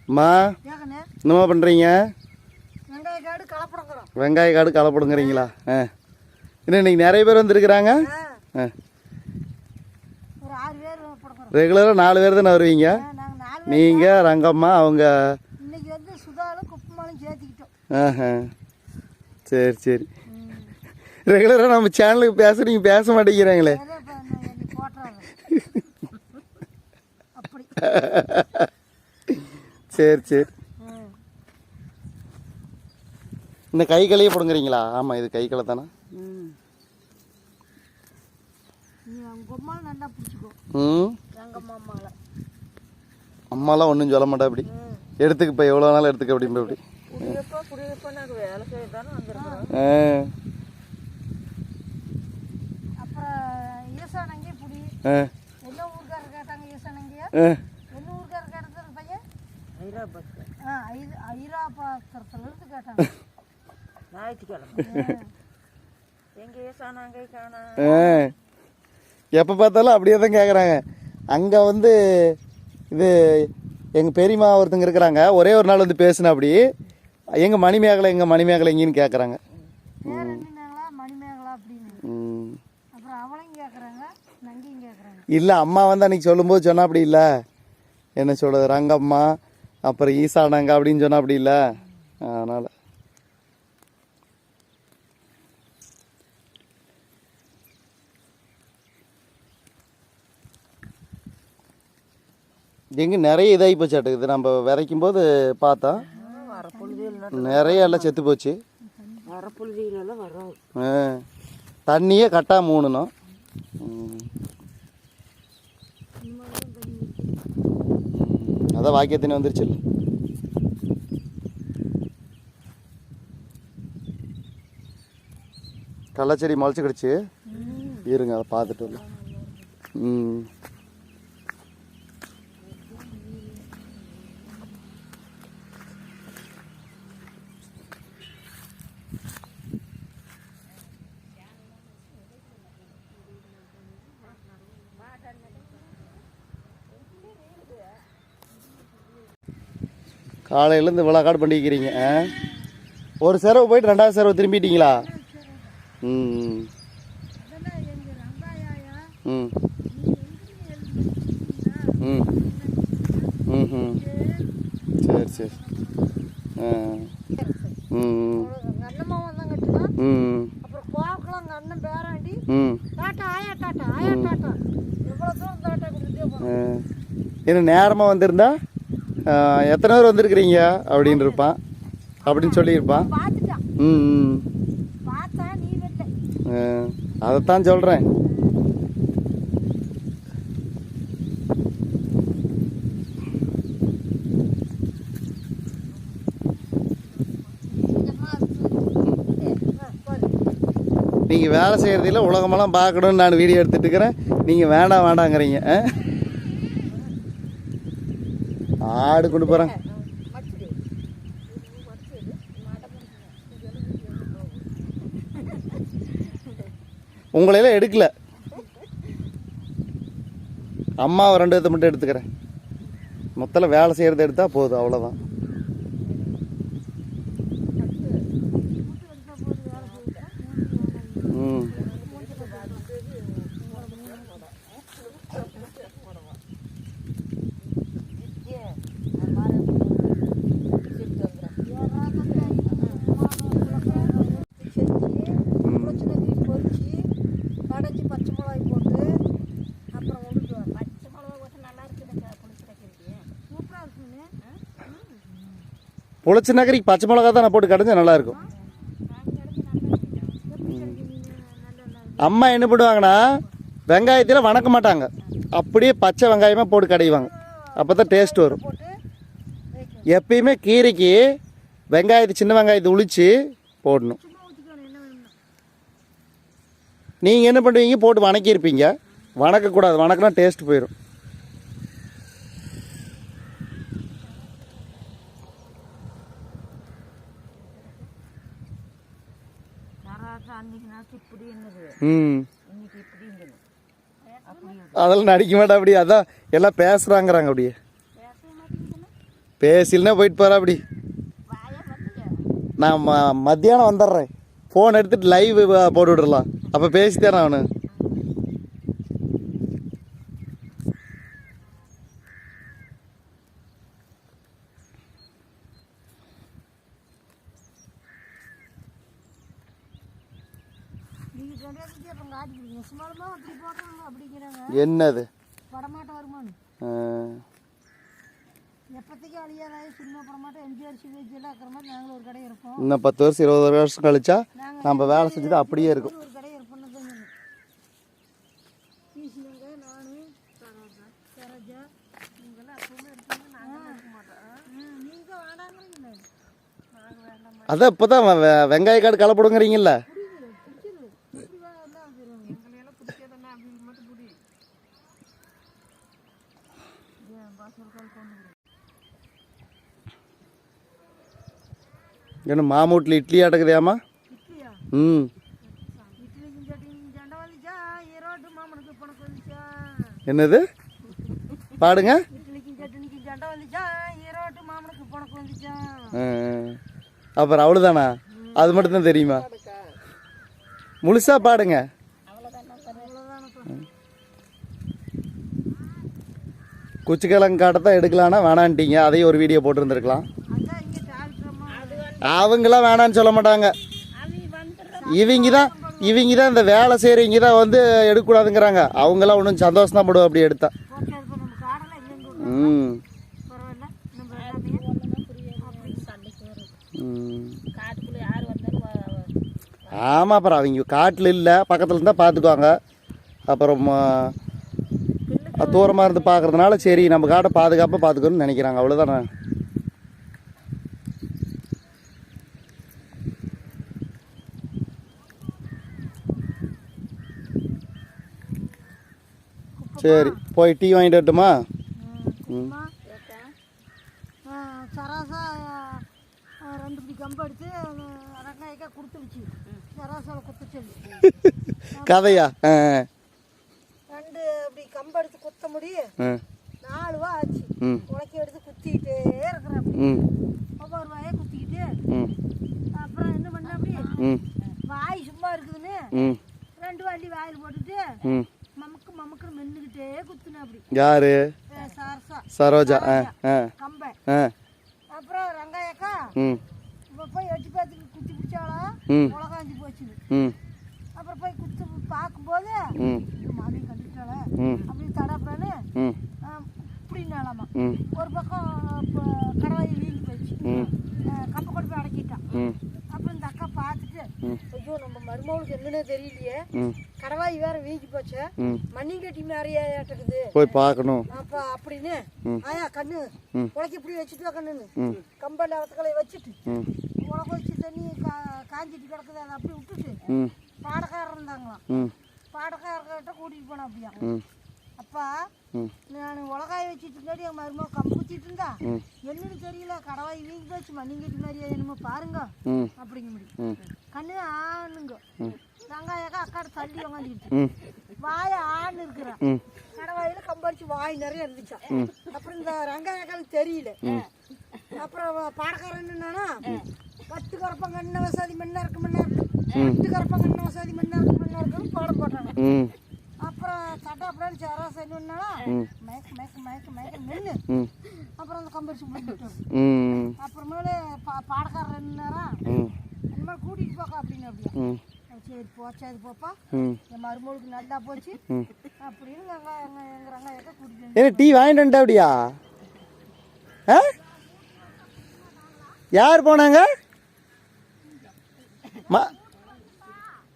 அம்மா என்னம்மா பண்ணுறீங்க? வெங்காய காடு கலப்படுங்கிறீங்களா? இன்னும் இன்னைக்கு நிறைய பேர் வந்துருக்குறாங்க. ரெகுலராக 4 பேர் தானே வருவீங்க? நீங்கள், ரங்கம்மா, அவங்க. சரி சரி. ரெகுலராக நம்ம சேனலுக்கு பேச நீங்கள் பேச மாட்டேங்கிறாங்களே. சரி சரி. இந்த கை களையே போடுங்கிறீங்களா? ஆமாம், இது கை களை தானே. அம்மாலாம் ஒன்றும் சொல்ல மாட்டா. அப்படி எடுத்துக்கு இப்போ எவ்வளோ நாள் எடுத்துக்க அப்படின்ற அப்படி. எப்போ பார்த்தாலும் அப்படியே தான் கேட்குறாங்க. அங்கே வந்து இது எங்கள் பெரியம்மா ஒருத்தங்க இருக்கிறாங்க. ஒரே ஒரு நாள் வந்து பேசுனா அப்படி எங்கள் மணிமேகலை எங்கேன்னு கேட்குறாங்க. இல்லை, அம்மா வந்து அன்றைக்கி சொல்லும்போது சொன்னா அப்படி இல்லை. என்ன சொல்கிறது, ரங்கம்மா அப்புறம் ஈசானாங்க அப்படின்னு சொன்னா அப்படி இல்லை. அதனால் எங்கே நிறைய இதாகி போச்சாட்டுக்குது. நம்ம விதைக்கும் போது பார்த்தா நிறைய எல்லாம் செத்து போச்சு. தண்ணியே கட்டா மூணணும். அதான் வாக்கிய தண்ணி வந்துருச்சு. இல்லை கள்ளச்செடி முளைச்சி கிடச்சி. இருங்க, அதை பார்த்துட்டு வரல. காலையிலேருந்து இவ்வளோ காடு பண்ணிக்கிறீங்க. ஒரு செரவு போயிட்டு 2வது செரவு திரும்பிட்டீங்களா? ம் ம் ம் ம் சரி சரி. ம் ம் இன்னும் நேரமாக வந்திருந்தா எத்தனை பேர் வந்திருக்கிறீங்க அப்படின்னு இருப்பான், அப்படின்னு சொல்லியிருப்பான். ம் அதைத்தான் சொல்கிறேன். நீங்கள் வேலை செய்கிறதில்ல, உலகமெல்லாம் பார்க்கணுன்னு நான் வீடியோ எடுத்துகிட்டு இருக்கிறேன். நீங்கள் வேண்டாங்கிறீங்க. ஆடு கொண்டு போகிறேன். உங்களையெல்லாம் எடுக்கல, அம்மாவை 2 பேர்த்த மட்டும் எடுத்துக்கிறேன். மொத்தத்தில் வேலை செய்கிறத எடுத்தால் போதும், அவ்வளோதான். புளிச்ச நகரிக்கு பச்சை மிளகா தான் நான் போட்டு கடைஞ்சா நல்லாயிருக்கும். அம்மா என்ன பண்ணுவாங்கன்னா வெங்காயத்தில் வணக்க மாட்டாங்க, அப்படியே பச்சை வெங்காயமாக போட்டு கடைவாங்க. அப்போ தான் டேஸ்ட் வரும். எப்பயுமே கீரைக்கு வெங்காயத்தை, சின்ன வெங்காயத்தை உளிச்சு போடணும். நீங்கள் என்ன பண்ணுவீங்க, போட்டு வணக்கியிருப்பீங்க. வணக்கக்கூடாது, வணக்கினா டேஸ்ட் போயிடும். அதெல்லாம் நடிக்க மாட்டா. அப்படி அதான் எல்லாம் பேசுறாங்கிறாங்க. அப்படியே பேசில்னா போயிட்டு போகிறா அப்படி. நான் மத்தியானம் வந்துடுறேன். ஃபோன் எடுத்துகிட்டு லைவ் போட்டு விடலாம். அப்போ பேசித்தரேன் அவனு. என்னது இன்னும் 10 வருஷம் 20 வருஷம் கழிச்சா நம்ம வேலை செஞ்சது அப்படியே இருக்கும். அதான் இப்போதான் வெங்காய காடு கலப்படுங்கிறீங்கல்ல. என்ன மாமூட்டில் இட்லி அடக்குதியாமா? ம் என்னது பாடுங்க. அப்புறம் அவ்வளோதானா? அது மட்டும்தான் தெரியுமா? முழுசா பாடுங்க. குச்சிக்கிழங்கு காட்டத்தான் எடுக்கலான்னா வேணான்ட்டீங்க. அதையும் ஒரு வீடியோ போட்டுருந்துருக்கலாம். அவங்களாம் வேணான்னு சொல்ல மாட்டாங்க. இவங்க தான் இந்த வேலை செய்கிறவங்க தான் வந்து எடுக்கக்கூடாதுங்கிறாங்க. அவங்களாம் ஒன்றும் சந்தோஷம் தான் படுவோம் அப்படி எடுத்தா. ம் ஆமாம். அப்புறம் அவங்க காட்டில் இல்லை, பக்கத்தில் இருந்தால் பார்த்துக்குவாங்க. அப்புறம் தூரமாக இருந்து பார்க்குறதுனால சரி நம்ம காட்டை பாதுகாப்பாக பார்த்துக்கணும்னு நினைக்கிறாங்க. அவ்வளோதானே. சரி போய் டீ வாங்கிட்டு வரட்டுமா? ம் சராசா 2 பிடி கம்பு எடுத்து ரங்காய்க்கா கொடுத்துருச்சு. சராசாவில் குத்த சொல்லி கதையா? 2 அப்படி கம்பு எடுத்து குத்த முடியும். 4 ரூபா ஆச்சு. உலக்கி எடுத்து குத்திக்கிட்டே இருக்கிறேன். ஒவ்வொரு ரூபாயே குத்திக்கிட்டு அப்புறம் என்ன பண்ண அப்படி வாய் சும்மா இருக்குதுன்னு 2 வண்டி வாயில் போட்டுட்டு மமக்கு மென்னுக்கிட்டே குத்துன அப்படி. யாரு? சரோஜா. கம்பை. அப்புறம் ரங்காயக்கா போய் எட்டி பார்த்து குத்தி பிடிச்சாலா உலகாஞ்சி போச்சுது. அப்புறம் போய் குத்து பார்க்கும்போது மாமி கண்டுட்டால அப்படின்னு தடாப்புறான்னு இப்படின்னாலாமா. ஒரு பக்கம் கடவாய் வீங்கி போயிடுச்சு. கம்பை கொண்டு போய் அடக்கிட்டான். அப்புறம் இந்த அக்கா பார்த்துட்டு ஐயோ நம்ம மருமகளுக்கு என்னன்னே தெரியலையே, கடவாய் வேற வீங்கி போச்சு, மண்ணிங்கட்டி மாதிரியாட்டுக்குது, போய் பார்க்கணும் அப்பா அப்படின்னு. ஆயா கண்ணு உலக்கி இப்படி வச்சுட்டு கண்ணுன்னு கம்பல் அவத்துக்களை வச்சுட்டு உலக வச்சு தண்ணி காஞ்சிட்டு கிடக்குது. அதை அப்படி விட்டுட்டு பாடக்காரர் இருந்தாங்களாம். பாடக்காரர்கிட்ட கூட்டிகிட்டு போனா அப்படியா. அப்பா நான் உலகாய வச்சுட்டு இருந்தாடி என் மருமக கம்பு குத்திட்டு இருந்தா என்னன்னு தெரியல, கடவாய் வீங்கி போச்சு, மண்ணிங்கட்டி மாதிரியா என்னமோ பாருங்க அப்படிங்க முடியும். கண்ணு ஆணுங்க. ரங்காயக்கா அக்காட தள்ளி உக்காந்துக்கிட்டு வாய ஆண் இருக்கிறான். கடவாயில கம்பரிச்சு வாய் நிறைய இருந்துச்சா. அப்புறம் இந்த ரங்காயக்காலுக்கு தெரியல. அப்புறம் பாடக்காரன் என்னன்னா 10 கரப்பங்கண்ண வசதி மண்ணா இருக்கு 10 கரப்பங்கண்ண வசதி மண்ணா இருக்குன்னு பாடம் போட்டாங்க. அப்புறம் சட்டாப்படான்னு சராசை என்னன்னா மயக்க மயக்க மயக்க மயக்க மென்னு அப்புறம் அந்த கம்பரிச்சு போட்டுட்டோம். அப்புறமேல பாடக்காரர் என்னன்னா இந்த மாதிரி கூட்டிகிட்டு போக்கா அப்படின்னு அப்படியா. சரி போச்சாது போப்பா, என் மருமகளுக்கு நல்லா போச்சு அப்படின்னு எங்கள் ரங்காயக்கா கூட்டிட்டு டீ வாங்கிட்டு வந்துட்டா அப்படியா? யார் போனாங்க?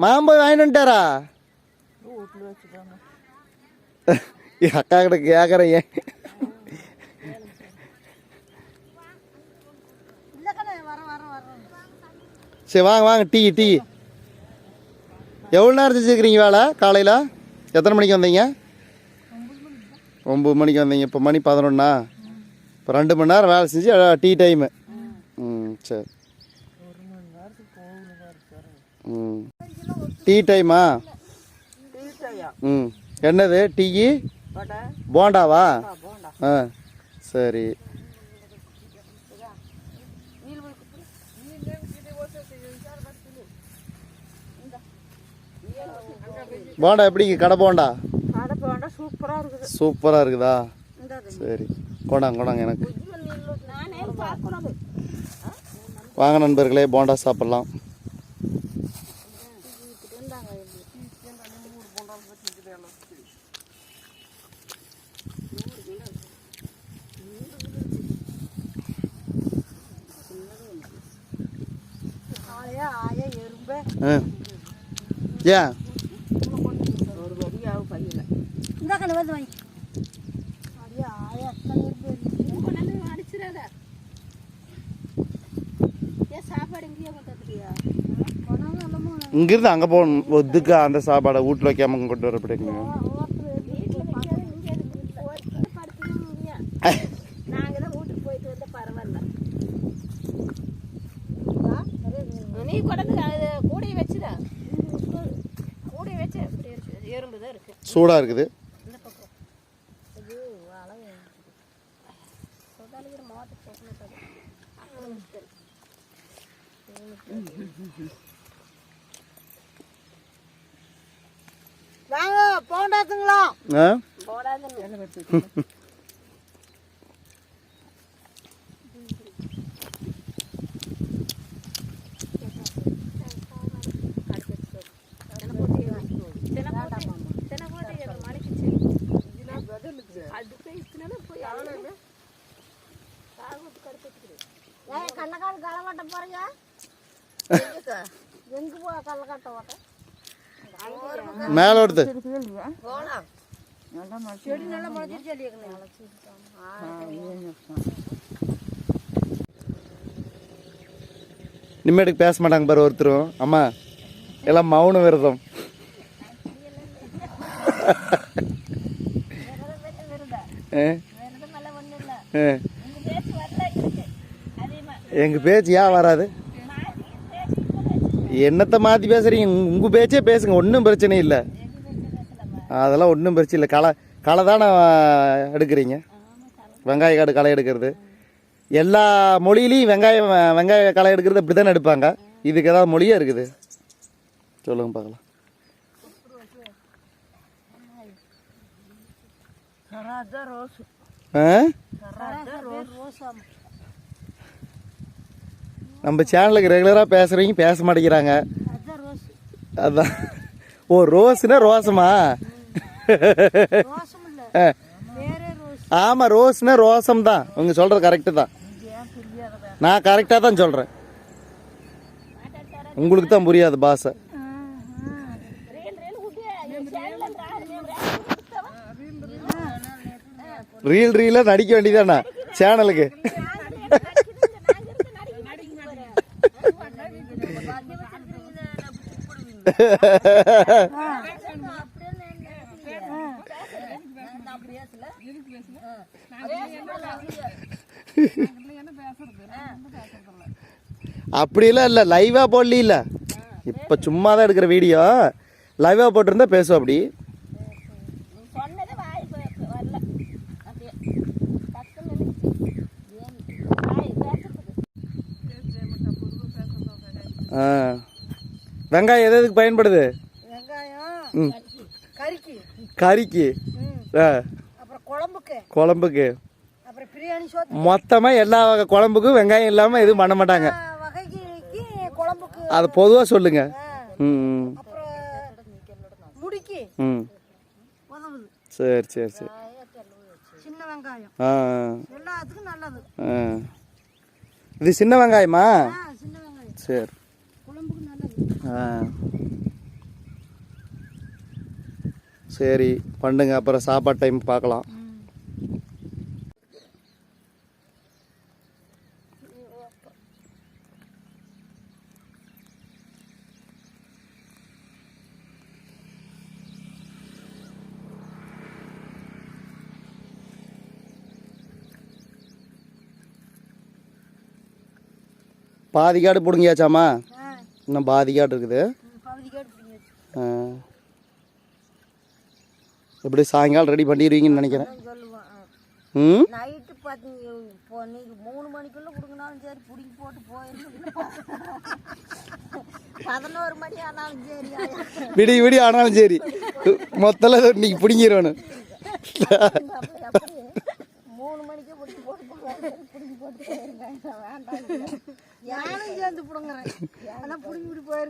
மாம்போய் வாங்கிட்டு வந்துட்டாரா? அக்கா கிட்ட கேட்குறேன். ஏன் சரி வாங்க வாங்க டீ டீ. எவ்வளோ நேரம் செஞ்சுருக்கிறீங்க வேலை? காலையில் எத்தனை மணிக்கு வந்தீங்க? 9 மணிக்கு வந்தீங்க. இப்போ மணி 11. இப்போ 2 மணி நேரம் வேலை செஞ்சு டீ டைமு. சரி டீ டைமா? என்னது டீ? போண்டாவா? சரி போண்டா எப்படிங்க கடை போண்டா? கடை போண்டா சூப்பராக இருக்குது. சூப்பராக இருக்குதா? சரி கொண்டாங்க எனக்கு. வாங்க நண்பர்களே, போண்டா சாப்பிட்லாம். ஏன் இந்த கண்ணு வந்து வாங்கி இங்கிருந்து அங்கே போகணும். ஒதுக்கு அந்த சாப்பாடை வீட்டில் வைக்காம கொண்டு வர அப்படிங்க. சூடாக இருக்குது. வாங்க போண்டாத்துங்களா? கள்ளக்காடு களை கட்ட போறீங்க? எங்க போ கள்ள கட்ட ஓட்ட மேல வருது. செடி நல்லா முளைச்சிருச்சு. நிம்மேட்டுக்கு பேச மாட்டாங்க பாரு ஒருத்தரும். அம்மா எல்லாம் மௌன விரதம். எங்க பேச்சு ஏன் வராது? என்னத்தை மாற்றி பேசுறீங்க? உங்கள் பேச்சே பேசுங்க, ஒன்றும் பிரச்சனை இல்லை. அதெல்லாம் ஒன்றும் பிரச்சனை இல்லை. களை தானே எடுக்கிறீங்க. வெங்காய காடு களை எடுக்கிறது எல்லா மொழியிலையும் வெங்காய களை எடுக்கிறது அப்படி தானே எடுப்பாங்க. இதுக்கு ஏதாவது மொழியாக இருக்குது? சொல்லுங்க பார்க்கலாம். நம்ம சேனலுக்கு ரெகுலராக பேசுகிறவங்க பேச மாட்டேங்கிறாங்க. அதான். ஓ ரோஸ்னா ரோசமா? ஆமாம், ரோஸ்னா ரோசம் தான். உங்க சொல்கிறது கரெக்டு தான். நான் கரெக்டாக தான் சொல்கிறேன். உங்களுக்கு தான் புரியாது பாஷை. ரீலாக நடிக்க வேண்டியதாண்ணா சேனலுக்கு. அப்படிலாம் இல்லை, லைவா போடல. இப்போ சும்மா தான் எடுக்கிற வீடியோ. லைவா போட்டிருந்தா பேசுவோம். அப்படி வெங்காயம் எதுக்கு பயன்படுது? வெங்காயம் கறிக்கு, குழம்புக்கு, மொத்தமாக எல்லா வகை குழம்புக்கும் வெங்காயம் இல்லாமல் எதுவும் பண்ண மாட்டாங்க. அது பொதுவாக சொல்லுங்க. சரி சரி சரி. சின்ன வெங்காயம் எல்லாத்துக்கும் நல்லது. இது சின்ன வெங்காயமா? சின்ன வெங்காயம் சரி. குழம்புக்கு நல்லது. சரி பண்ணுங்க. அப்புறம் சாப்பாடு டைம் பார்க்கலாம். பாதி காடு பிடுங்கியாச்சாமா? இன்னும் பாதி காடு இருக்குது. எப்படி சாயங்காலம் ரெடி பண்ணிடுவீங்கன்னு நினைக்கிறேன். நைட்டு பார்த்தீங்க இப்போ நீங்கள் 3 மணிக்குள்ளே கொடுங்கனாலும் சரி பிடிங்கி போட்டு போயிருந்து 11 மணி ஆனாலும் சரி விடிய விடிய ஆனாலும் சரி மொத்தல இன்னைக்கு பிடிங்கிடணும். எப்படி 3 மணிக்கே பிடிச்சி போட்டு பிடிங்கி போட்டு போயிருங்க வேண்டாம் யாரும் சேர்ந்து பிடுங்குறேன் ஆனால் பிடிங்கிட்டு போயிருங்க.